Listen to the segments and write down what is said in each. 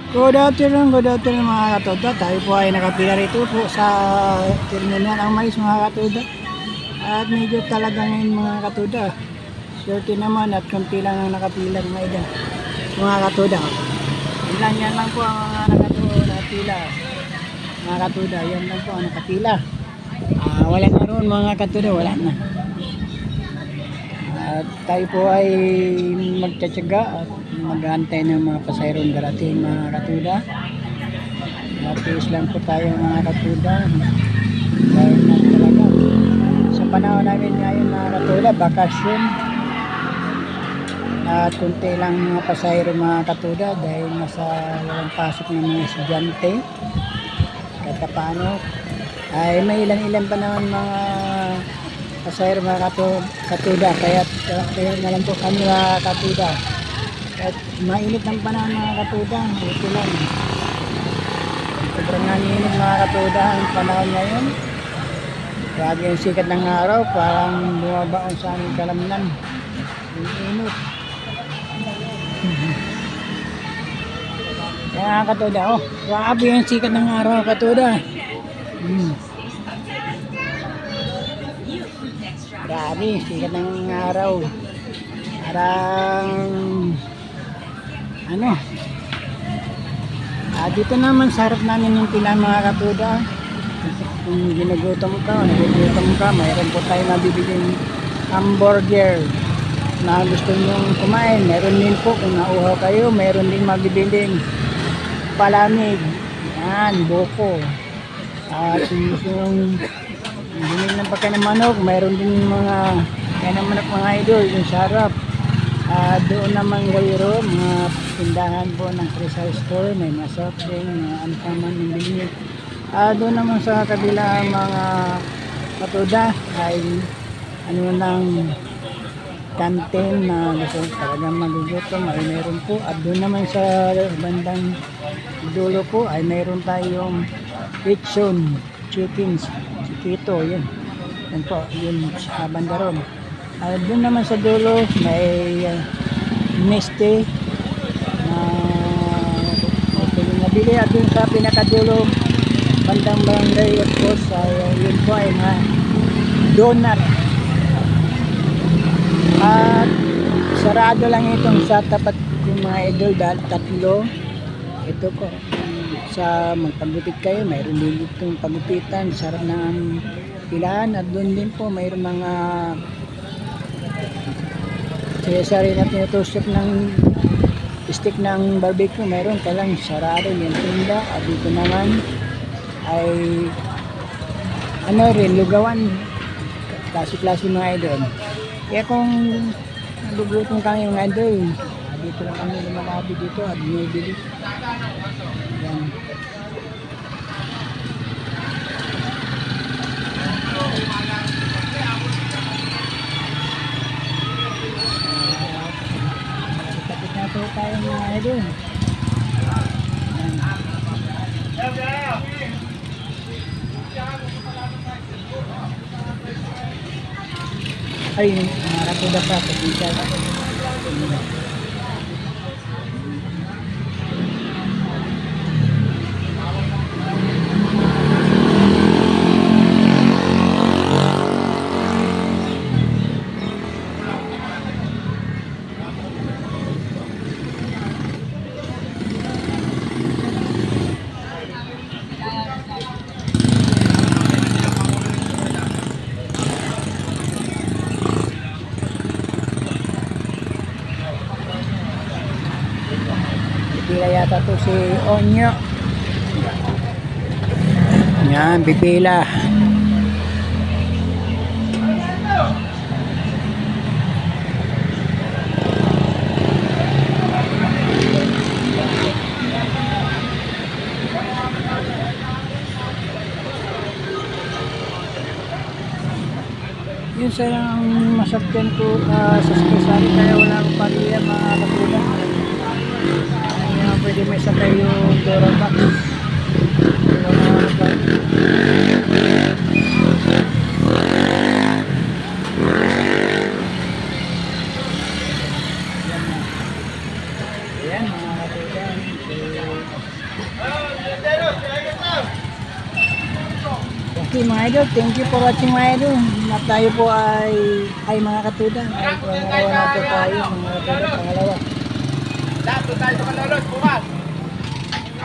Good afternoon mga katoda. Tayo po ay nakapila rito po sa terminal ang mais mga katoda. At medyo talaga ngayon mga katoda. Swerte naman at konti lang ang nakapila ngayon mga katoda. Yan lang po ang mga nakapila. Mga katoda, yan lang po ang nakapila. Wala na roon mga katoda, wala na. At tayo po ay magtsatsaga at mag-aantay ng mga pasayron darating mga katuda. Matiis lang po tayo mga katuda. Dahil na talaga sa panahon namin ngayon mga katuda, bakasyon. At kunti lang mga pasayron mga katuda dahil nasa walang pasok ng mga estudyante. Kahit paano ay may ilan-ilan pa naman mga pasayro mga katuda, kaya na lang po kami mga katuda. At mainit ng panahon mga katuda, ito lang. Sobrang nanginit mga katuda ang panahon ngayon. Grabe yung sikat ng araw, parang bumabaon sa aming kalamnan. Yung init. Kaya mga katuda, grabe yung sikat ng araw katuda. Grabe, sikat ng araw. Parang dito naman sa harap namin yung pila mga katuda. Kung ginugutom ka, mayroon po tayo nabibiling hamburger na gusto nyong kumain. Meron din po kung nauhaw kayo, meron din mabibiling palamig. Yan, buko. At yung bumili ng pagkain ng manok, mayroon din mga kaya ng manok mga idol, yung sarap. Doon naman gayro, mga tindahan po ng Crystal Store, may mga soft drink, mga antaman ng bilik. Doon naman sa kabila mga katuda ay ng kantin na gusto talagang magugutom ay meron po. At doon naman sa bandang dulo po ay meron tayong lechon, chickens, chiquito, yun. Yan po, yun sa bandaron. Doon naman sa dulo may neste na nabili. At doon sa pinakadulo bandang barangay at course yun po ay mga donut. At sarado lang itong sa tapat ng mga idol dahil tatlo. Ito po sa magpagupit kayo, mayroon din itong pagupitan, sarap ng pilahan. At doon din po mayroon mga sari na tinutusok ng stick ng barbecue, mayroon ka lang sarado yung tinda. At dito naman ay rin lugawan, klase-klase mga idol. Kaya kung nagugutom kami mga idol, dito lang kami lumalabi dito at binibili. Yan. Tapos na po tayo mga idol. Ay, marap ko na pa pagkita. Pipila yata to si Onyo. Yan, pipila. Yun sa masakyan ko sa Sari, kaya wala akong paliya mga katulad. Pwede may sakay yung Dora Box. Ayan mga katugan. Okay mga idol, thank you for watching mga idol. Na tayo po ay mga katuda. Ay pangalawa na po tayo mga katuda, pangalawa. Dato tayo sa Malolos, bukas.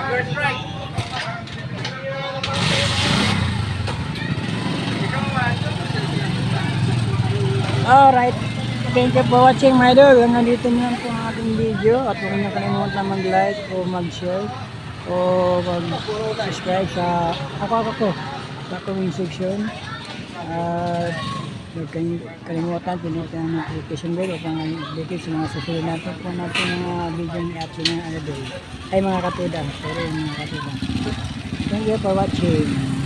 First strike. Alright, thank you for watching mga idol. Hanggang dito na lang po ang ating video. At huwag niyo kalimutan mag-like o mag-share o mag-subscribe sa sa comment section. At huwag kayong kalimutan, pilitan ang notification bell upang update sa mga susunod natin po natin mga video ni Ate ng idol. Ay mga katuda, sorry mga katuda. Thank you for watching.